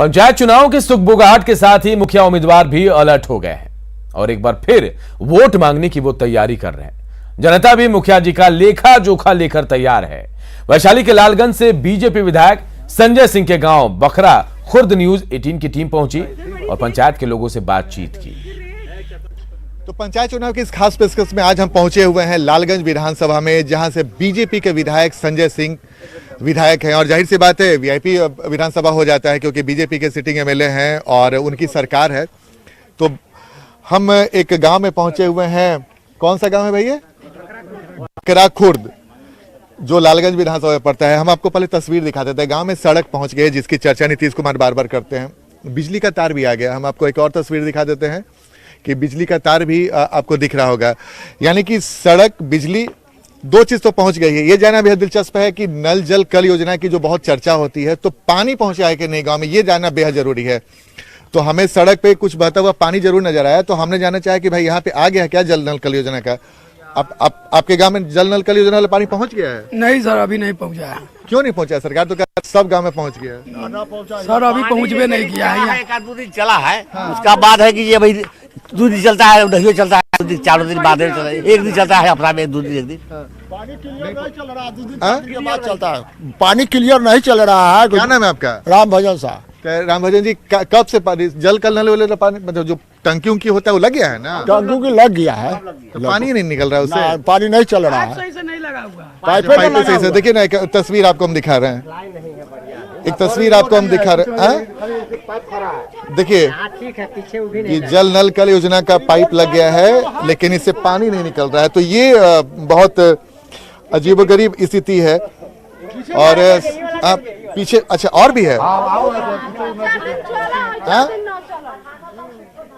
पंचायत चुनाव की सुगबुगाहट के साथ ही मुखिया उम्मीदवार भी अलर्ट हो गए हैं और एक बार फिर वोट मांगने की वो तैयारी कर रहे हैं। जनता भी मुखिया जी का लेखा जोखा लेकर तैयार है। वैशाली के लालगंज से बीजेपी विधायक संजय सिंह के गांव बखरा खुर्द न्यूज 18 की टीम पहुंची और पंचायत के लोगों से बातचीत की। तो पंचायत चुनाव की इस खास पेशकश में आज हम पहुंचे हुए हैं लालगंज विधानसभा में, जहां से बीजेपी के विधायक संजय सिंह विधायक हैं और जाहिर सी बात है वीआईपी विधानसभा हो जाता है क्योंकि बीजेपी के सिटिंग एमएलए हैं और उनकी सरकार है। तो हम एक गांव में पहुंचे हुए हैं। कौन सा गांव है भैया? बखरा खुर्द, जो लालगंज विधानसभा में पड़ता है। हम आपको पहले तस्वीर दिखा देते हैं। गांव में सड़क पहुंच गई जिसकी चर्चा नीतीश कुमार बार बार करते हैं। बिजली का तार भी आ गया। हम आपको एक और तस्वीर दिखा देते हैं कि बिजली का तार भी आपको दिख रहा होगा। यानी कि सड़क, बिजली, दो चीज तो पहुंच गई है। ये जानना बेहद दिलचस्प है कि नल जल कल योजना की जो बहुत चर्चा होती है, तो पानी पहुंचा है कि नहीं गांव में, ये जानना बेहद जरूरी है। तो हमें सड़क पे कुछ बहता हुआ पानी जरूर नजर आया, तो हमने जानना चाहा कि भाई यहाँ पे आ गया है क्या जल नल कल योजना का? आपके गांव में जल नल कल योजना वाला पानी पहुंच गया है? नहीं सर, अभी नहीं पहुंचा है। क्यों नहीं पहुंचा? सरकार तो कहती है सब गांव में पहुंच गया है। सर अभी पहुंचबे नहीं किया है। एक आध 2 दिन चला है। उसका बाद है कि ये भाई 2 दिन चलता है, नहीं चलता है, 2 दिन 4 दिन बाद चलता है, 1 दिन चलता है अपना में, 2 दिन 1 दिन पानी क्लियर नहीं चल रहा है। 2 दिन के बाद चलता है। पानी क्लियर नहीं चल रहा है। क्या नाम है आपका? राम भजन साहब। राम भजन जी, कब से पानी जल कल नल वाले पानी, मतलब जो टंकियों की होता है वो लग गया है ना? टंकी की लग गया है, तो पानी नहीं निकल रहा है उससे। पानी नहीं चल रहा है, सही से नहीं लगा हुआ। पाइप सही से। देखिए ना, एक तस्वीर आपको हम दिखा रहे हैं। एक तस्वीर आपको हम दिखा रहे हैं। देखिए, ये जल नल कल योजना का पाइप लग गया है लेकिन इससे पानी नहीं निकल रहा है। तो ये बहुत अजीबोगरीब स्थिति है। और आप पीछे, अच्छा और भी है?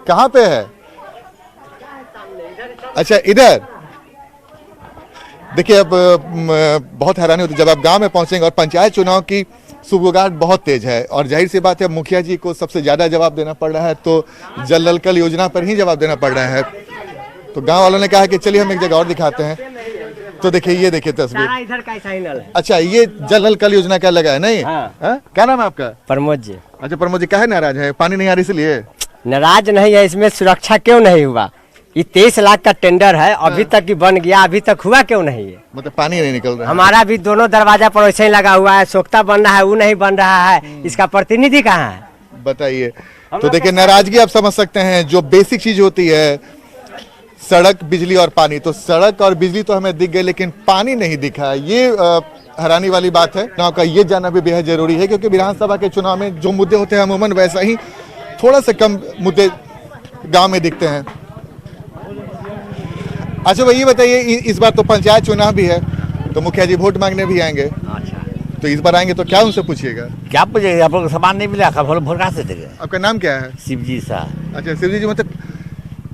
कहाँ पे है? अच्छा इधर। देखिए, अब बहुत हैरानी होती है जब आप गांव में पहुंचेंगे और पंचायत चुनाव की सुगबुगाहट बहुत तेज है और जाहिर सी बात है मुखिया जी को सबसे ज्यादा जवाब देना पड़ रहा है, तो जल नल कल योजना पर ही जवाब देना पड़ रहा है। तो गांव वालों ने कहा कि चलिए हम एक जगह और दिखाते हैं। तो देखिए, ये देखिए तस्वीर। इधर का ऐसा ही नल है। अच्छा, ये जल नल कल योजना क्या लगा है? नहीं। हाँ। क्या नाम है आपका? प्रमोद जी। अच्छा प्रमोद जी, काहे नाराज है? पानी नहीं आ रही इसलिए? नाराज नहीं है, इसमें सुरक्षा क्यों नहीं हुआ? ये 23 लाख का टेंडर है, अभी तक ही बन गया, अभी तक हुआ क्यों नहीं है? मतलब पानी नहीं निकल रहा है। हमारा भी दोनों दरवाजा पर वैसे ही लगा हुआ है, सोखता बन रहा है, वो नहीं बन रहा है। इसका प्रतिनिधि कहाँ है? बताइए। तो देखिए, नाराजगी आप समझ सकते हैं। जो बेसिक चीज होती है सड़क, बिजली और पानी, तो सड़क और बिजली तो हमें दिख गई लेकिन पानी नहीं दिखा। ये हैरानी वाली बात है। चुनाव का ये जानना भी बेहद जरूरी है क्योंकि विधानसभा के चुनाव में जो मुद्दे होते हैं अमूमन वैसा ही थोड़ा सा कम मुद्दे गांव में दिखते हैं। अच्छा भाई, ये बताइए, इस बार तो पंचायत चुनाव भी है तो मुखिया जी वोट मांगने भी आएंगे। तो इस बार आएंगे तो क्या उनसे पूछिएगा? क्या पूछेगा? आप लोग सामान नहीं मिला, वोट कहाँ से देंगे? आपका नाम क्या है? शिवजी साहब। अच्छा शिवजी जी, मतलब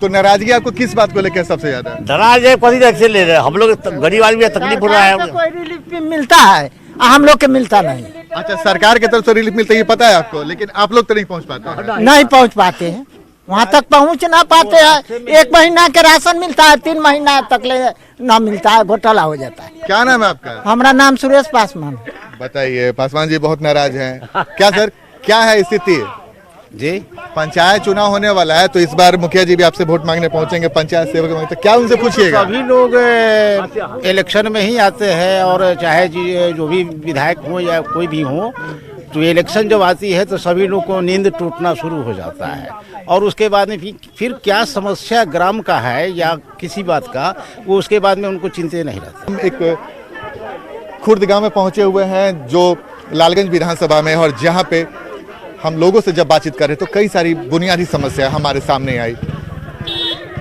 तो नाराजगी आपको किस बात को लेकर सबसे ज्यादा? नाराज है, कौन से ले रहे हैं हम लोग? गरीब आदमी है, तकलीफ हो रहा है। कोई रिलीफ मिलता है, हम लोग के मिलता नहीं। अच्छा, सरकार की तरफ से रिलीफ मिलता है ये पता है आपको, लेकिन आप लोग तो नहीं पहुंच पाते हैं। नहीं पहुंच पाते हैं, वहाँ तक पहुंच ना पाते हैं। 1 महीना के राशन मिलता है, 3 महीना तक ले ना मिलता है, घोटाला हो जाता है। क्या नाम है आपका? हमारा नाम सुरेश पासवान। बताइए, पासवान जी बहुत नाराज हैं। क्या सर, क्या है स्थिति जी? पंचायत चुनाव होने वाला है तो इस बार मुखिया जी भी आपसे वोट मांगने पहुंचेंगे, पंचायत सेवक मांगते, तो क्या उनसे पूछिएगा? सभी लोग इलेक्शन में ही आते हैं और चाहे जो भी विधायक हो या कोई भी हो, तो इलेक्शन जब आती है तो सभी लोग को नींद टूटना शुरू हो जाता है और उसके बाद में फिर क्या समस्या ग्राम का है या किसी बात का, वो उसके बाद में उनको चिंता नहीं रहती। हम एक खुर्द गांव में पहुंचे हुए हैं जो लालगंज विधानसभा में, और जहां पे हम लोगों से जब बातचीत कर रहे तो कई सारी बुनियादी समस्या हमारे सामने आई।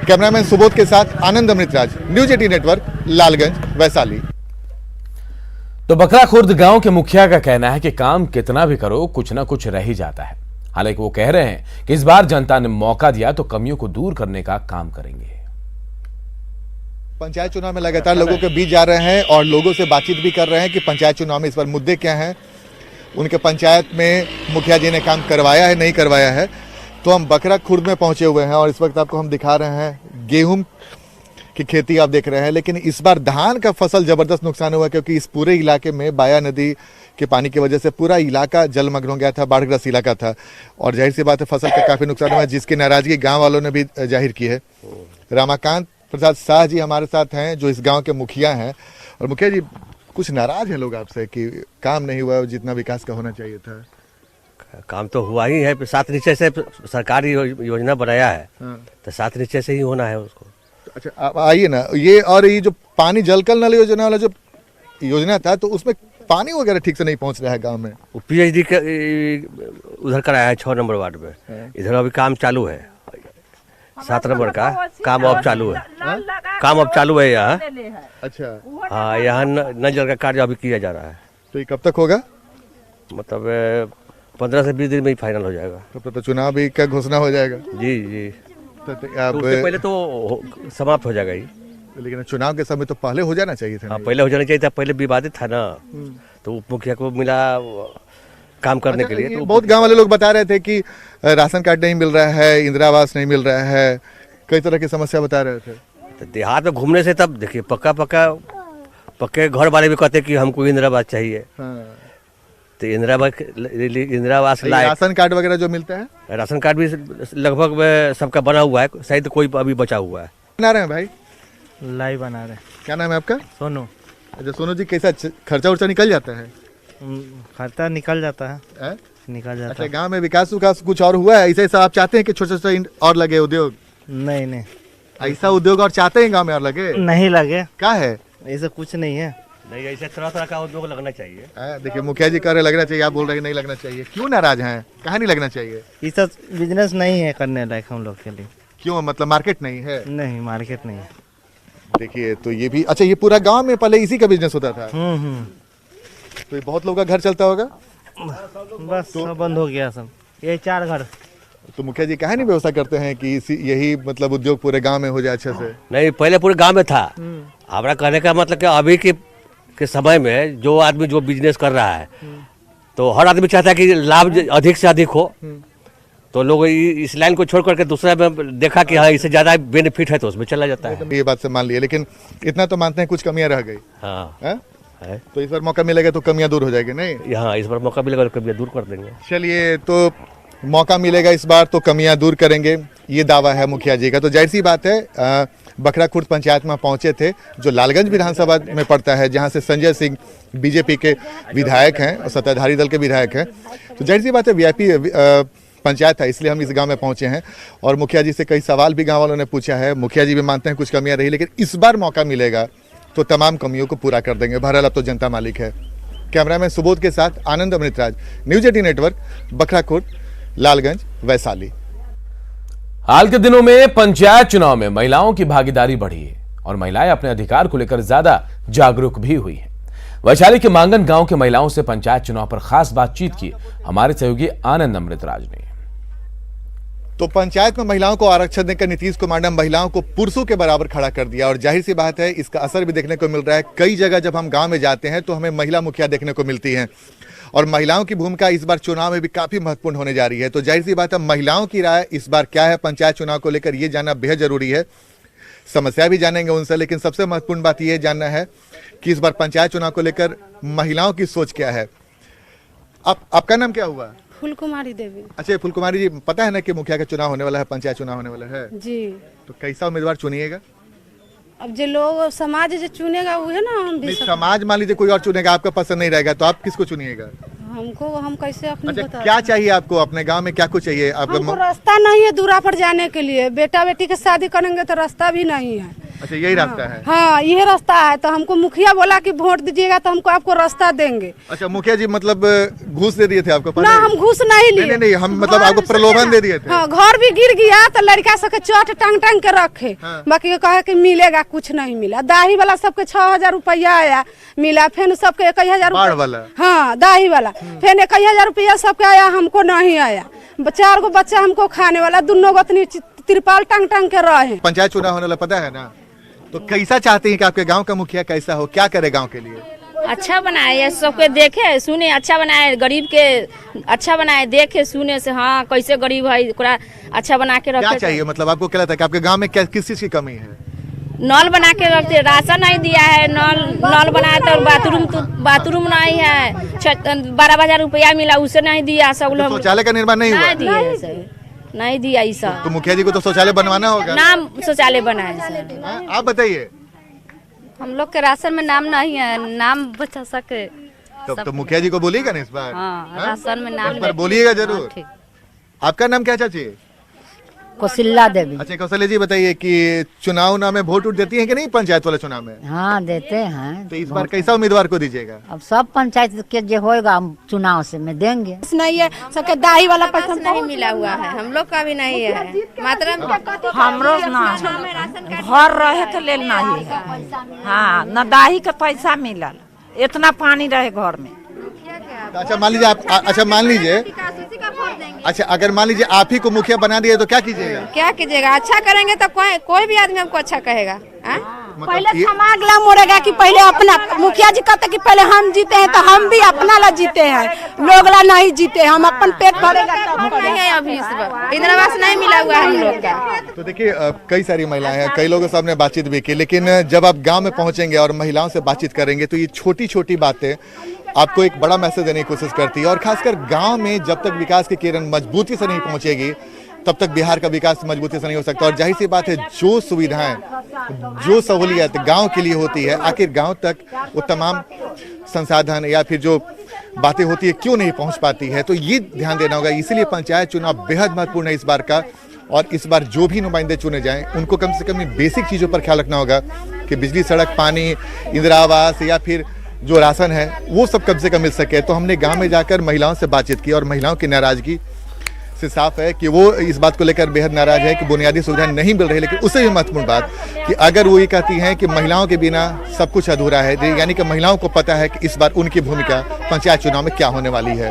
कैमरामैन सुबोध के साथ आनंद अमृतराज, न्यूज 18 नेटवर्क, लालगंज, वैशाली। तो बखरा खुर्द गांव के मुखिया का कहना है कि काम कितना भी करो कुछ ना कुछ रह ही जाता है। हालांकि वो कह रहे हैं कि इस बार जनता ने मौका दिया तो कमियों को दूर करने का काम करेंगे। पंचायत चुनाव में लगातार लोगों के बीच जा रहे हैं और लोगों से बातचीत भी कर रहे हैं कि पंचायत चुनाव में इस बार मुद्दे क्या हैं, उनके पंचायत में मुखिया जी ने काम करवाया है नहीं करवाया है। तो हम बखरा खुर्द में पहुंचे हुए हैं और इस वक्त आपको हम दिखा रहे हैं गेहूं की खेती आप देख रहे हैं, लेकिन इस बार धान का फसल जबरदस्त नुकसान हुआ क्योंकि इस पूरे इलाके में बाया नदी के पानी की वजह से पूरा इलाका जलमग्न हो गया था, बाढ़ग्रस्त इलाका था और जाहिर सी बात है फसल का काफ़ी नुकसान हुआ, जिसकी नाराजगी गांव वालों ने भी जाहिर की है। रमाकांत प्रसाद शाह जी हमारे साथ हैं जो इस गांव के मुखिया हैं। और मुखिया जी, कुछ नाराज हैं लोग आपसे कि काम नहीं हुआ जितना विकास का होना चाहिए था? काम तो हुआ ही है, सात निश्चय से सरकारी योजना बनाया है, तो सात निश्चय से ही होना है उसको। अच्छा, आप आइए ना, ये जो पानी जलकल नल योजना वाला जो योजना था, तो उसमें पानी वगैरह ठीक से नहीं पहुंच रहा है गांव में। वो PhD के उधर कराया है 6 नंबर वार्ड में, इधर अभी काम चालू है, 7 नंबर का काम अब चालू है, काम अब चालू है यहाँ। अच्छा, हाँ, यहाँ नल जल का कार्य अभी किया जा रहा है। तो ये कब तक होगा? मतलब 15 से 20 दिन में ही फाइनल हो जाएगा। तो चुनाव भी का घोषणा हो जाएगा? जी जी, तो उससे पहले तो समाप्त हो जाएगा ही। लेकिन चुनाव के समय तो पहले हो जाना चाहिए था। हाँ, पहले हो जाना चाहिए था, पहले विवादित था ना, तो उप मुखिया को मिला काम करने के लिए। तो बहुत गांव वाले लोग बता रहे थे कि राशन कार्ड नहीं मिल रहा है, इंदिरा आवास नहीं मिल रहा है, कई तरह की समस्या बता रहे थे। तो देहात में घूमने से तब देखिए पक्के घर वाले भी कहते कि हमको इंदिरा आवास चाहिए। तो इंदिरा आवास लाए। राशन कार्ड वगैरह जो मिलता है, राशन कार्ड भी लगभग सबका बना हुआ है, शायद कोई अभी बचा हुआ है। बना रहे हैं भाई? लाइव बना रहे। क्या नाम है आपका? सोनू। अच्छा सोनू जी, कैसा खर्चा उर्चा निकल जाता है? खर्चा निकल जाता है, निकल जाता अच्छा, है। गांव में विकास कुछ और हुआ है? ऐसा आप चाहते हैं कि छोटे छोटे और लगे उद्योग? नहीं नहीं, ऐसा उद्योग और चाहते हैं गांव में और लगे? नहीं लगे। क्या है? ऐसा कुछ नहीं है। नहीं, ऐसे तरह तरह का उद्योग लगना चाहिए। देखिए मुखिया जी कह रहे लगना चाहिए, आप बोल रहे नहीं लगना चाहिए। क्यों नाराज हैं? कहाँ नहीं लगना चाहिए? ये सब बिजनेस नहीं है करने लायक हम लोग के लिए। क्यों, मतलब मार्केट नहीं है? नहीं, मार्केट नहीं है। देखिए, तो ये भी अच्छा, ये पूरा गांव में पहले इसी का बिजनेस होता था? तो ये बहुत लोगों का घर चलता होगा? बस सब बंद हो गया सब, ये 4 घर। तो मुखिया जी कहाँ नहीं व्यवस्था करते हैं कि यही मतलब उद्योग पूरे गांव में हो जाए अच्छे से? नहीं, पहले पूरे गांव में था। हमारा कहने का मतलब कि अभी के समय में जो आदमी जो बिजनेस कर रहा है, तो हर आदमी चाहता है कि लाभ अधिक से अधिक हो। तो लोग इस लाइन को छोड़ करके दूसरा में देखा कि हाँ इससे ज्यादा बेनिफिट है, तो उसमें चला जाता है। ये बात से मान लिया, लेकिन इतना तो मानते हैं कुछ कमियां रह गई। हाँ है? तो इस बार मौका मिलेगा तो कमियां दूर हो जाएगी। नहीं, यहाँ इस बार मौका मिलेगा तो कमियां दूर कर देंगे। चलिए, तो मौका मिलेगा इस बार तो कमियां दूर करेंगे, ये दावा है मुखिया जी का। तो जाहिर सी बात है, बखरा खुर्द पंचायत में पहुंचे थे जो लालगंज विधानसभा में पड़ता है, जहां से संजय सिंह बीजेपी के विधायक हैं और सत्ताधारी दल के विधायक हैं। तो जाहिर सी बात है वीआईपी पंचायत है, इसलिए हम इस गांव में पहुंचे हैं और मुखिया जी से कई सवाल भी गांव वालों ने पूछा है। मुखिया जी भी मानते हैं कुछ कमियां रही, लेकिन इस बार मौका मिलेगा तो तमाम कमियों को पूरा कर देंगे। बहरहाल अब तो जनता मालिक है। कैमरामैन सुबोध के साथ आनंद अमृतराज, न्यूज 18 नेटवर्क, बखरा खुर्द, लालगंज, वैशाली। हाल के दिनों में पंचायत चुनाव में महिलाओं की भागीदारी बढ़ी है और महिलाएं अपने अधिकार को लेकर ज्यादा जागरूक भी हुई हैं। वैशाली के मांगन गांव के महिलाओं से पंचायत चुनाव पर खास बातचीत की हमारे सहयोगी आनंद अमृतराज ने। तो पंचायत में महिलाओं को आरक्षण देकर नीतीश कुमार ने महिलाओं को पुरुषों के बराबर खड़ा कर दिया और जाहिर सी बात है इसका असर भी देखने को मिल रहा है। कई जगह जब हम गांव में जाते हैं तो हमें महिला मुखिया देखने को मिलती हैं और महिलाओं की भूमिका इस बार चुनाव में भी काफी महत्वपूर्ण होने जा रही है। तो जाहिर सी बात है महिलाओं की राय इस बार क्या है पंचायत चुनाव को लेकर, ये जानना बेहद जरूरी है। समस्या भी जानेंगे उनसे, लेकिन सबसे महत्वपूर्ण बात यह जानना है कि इस बार पंचायत चुनाव को लेकर महिलाओं की सोच क्या है। आपका नाम क्या हुआ? फूलकुमारी देवी। अच्छा फूलकुमारी जी, पता है ना कि मुखिया का चुनाव होने वाला है, पंचायत चुनाव होने वाला है जी। तो कैसा उम्मीदवार चुनिएगा? अब जो लोग समाज जो चुनेगा वो है ना, हम भी समाज मान लीजिए कोई और चुनेगा, आपका पसंद नहीं रहेगा तो आप किसको चुनिएगा? हम कैसे अपने अच्छा, क्या चाहिए आपको अपने गांव में, क्या कुछ चाहिए आपको? हमको रास्ता नहीं है दूरा पर जाने के लिए, बेटा बेटी के शादी करेंगे तो रास्ता भी नहीं है। अच्छा, यही रास्ता है? हाँ, यही रास्ता है। तो हमको मुखिया बोला कि वोट दीजिएगा तो हमको आपको रास्ता देंगे। अच्छा, मुखिया जी मतलब घूस दे दिए थे आपको? ना, हम घूस नहीं लिए। नहीं, हम मतलब आपको प्रलोभन दे दिए थे? हाँ, घर भी गिर गया तो लड़का सबके चोट टांग टांग के रखे। बाकी कहे कि मिलेगा, कुछ नहीं मिला। दाही वाला सबके 6,000 रुपया आया, मिला। फिर सबके 21,000 वाला? हाँ, दाही वाला। फिर 21,000 रुपया सबके आया, हमको नहीं आया। 4 गो बच्चा हमको खाने वाला, दोनों गोतनी तिरपाल टांग टांग के रहे। पंचायत चुनाव होने वाला पता है ना, तो कैसा चाहते हैं कि आपके गांव का मुखिया कैसा हो, क्या करे गांव के लिए? अच्छा बनाए, सबके देखे सुने, अच्छा बनाए, गरीब के अच्छा बनाए, देखे सुने से हाँ कैसे गरीब है, अच्छा बना के रखे। क्या चाहिए मतलब आपको क्या लगता है कि आपके गांव में किस चीज की कमी है? नल बना के रखते, राशन नहीं दिया है, नल बनाया तो बाथरूम नहीं है, 12,000 रुपया मिला उसे नहीं दिया। सब लोग शौचालय का निर्माण नहीं हुआ, नहीं दिया ऐसा। तो मुखिया जी को तो शौचालय बनवाना होगा। नाम शौचालय बनाए सर। आप बताइए। हम लोग के राशन में नाम नहीं है, नाम बचा सके तो मुखिया जी को बोलिएगा ना इस बार। राशन में नाम इस बार बोलिएगा जरूर। आपका नाम क्या चाची? कौशल्या देवी। अच्छा कौशल्या जी बताइए कि चुनाव में वोट देती हैं कि नहीं पंचायत वाले चुनाव में? हाँ देते हैं। तो इस बार कैसा उम्मीदवार को दीजिएगा? अब सब पंचायत के जो होगा चुनाव से में देंगे। नहीं है सबके दाही वाला पैसा नहीं मिला हुआ है, हम लोग का भी नहीं है। मतलब हमरो ना घर रहे के लेल नहीं है। हाँ न दाही के पैसा मिलल, इतना पानी रहे घर में। अच्छा मान लीजिए अच्छा अगर मान लीजिए आप ही को मुखिया बना दिए तो क्या कीजिएगा? क्या कीजिएगा? अच्छा करेंगे तो कोई भी आदमी हमको अच्छा कहेगा। पहले ये- समागला मोड़ेगा कि पहले अपना मुखिया जी कहते कि पहले हम जीते हैं तो हम भी अपना ला जीते हैं, लोग ला नहीं जीते, हम अपन पेट भरेगा तब करेंगे। अभी इस बार इंदिरा आवास नहीं मिला हुआ है हम लोग का। तो देखिए कई सारी महिलाएं हैं, कई लोगों से हमने बातचीत भी की, लेकिन जब आप गांव में पहुंचेंगे और महिलाओं से बातचीत करेंगे तो ये छोटी छोटी बातें आपको एक बड़ा मैसेज देने की कोशिश करती है। और खासकर गांव में जब तक विकास की किरण मजबूती से नहीं पहुंचेगी तब तक बिहार का विकास मजबूती से नहीं हो सकता। और जाहिर सी बात है जो सुविधाएं, जो सहूलियत गांव के लिए होती है, आखिर गांव तक वो तमाम संसाधन या फिर जो बातें होती है क्यों नहीं पहुंच पाती है। तो ये ध्यान देना होगा। इसीलिए पंचायत चुनाव बेहद महत्वपूर्ण है इस बार का। और इस बार जो भी नुमाइंदे चुने जाएं उनको कम से कम बेसिक चीज़ों पर ख्याल रखना होगा कि बिजली, सड़क, पानी, इंदिरा आवास या फिर जो राशन है वो सब कम से कम मिल सके। तो हमने गांव में जाकर महिलाओं से बातचीत की और महिलाओं की नाराजगी से साफ है कि वो इस बात को लेकर बेहद नाराज है कि बुनियादी सुविधाएं नहीं मिल रही। लेकिन उससे भी महत्वपूर्ण बात कि अगर वो ये कहती हैं कि महिलाओं के बिना सब कुछ अधूरा है, यानी कि महिलाओं को पता है कि इस बार उनकी भूमिका पंचायत चुनाव में क्या होने वाली है।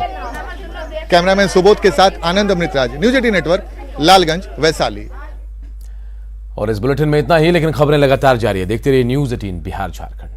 कैमरामैन सुबोध के साथ आनंद अमृतराज, न्यूज 18 नेटवर्क, लालगंज, वैशाली। और इस बुलेटिन में इतना ही, लेकिन खबरें लगातार जारी है। देखते रहिए न्यूज 18 बिहार झारखंड।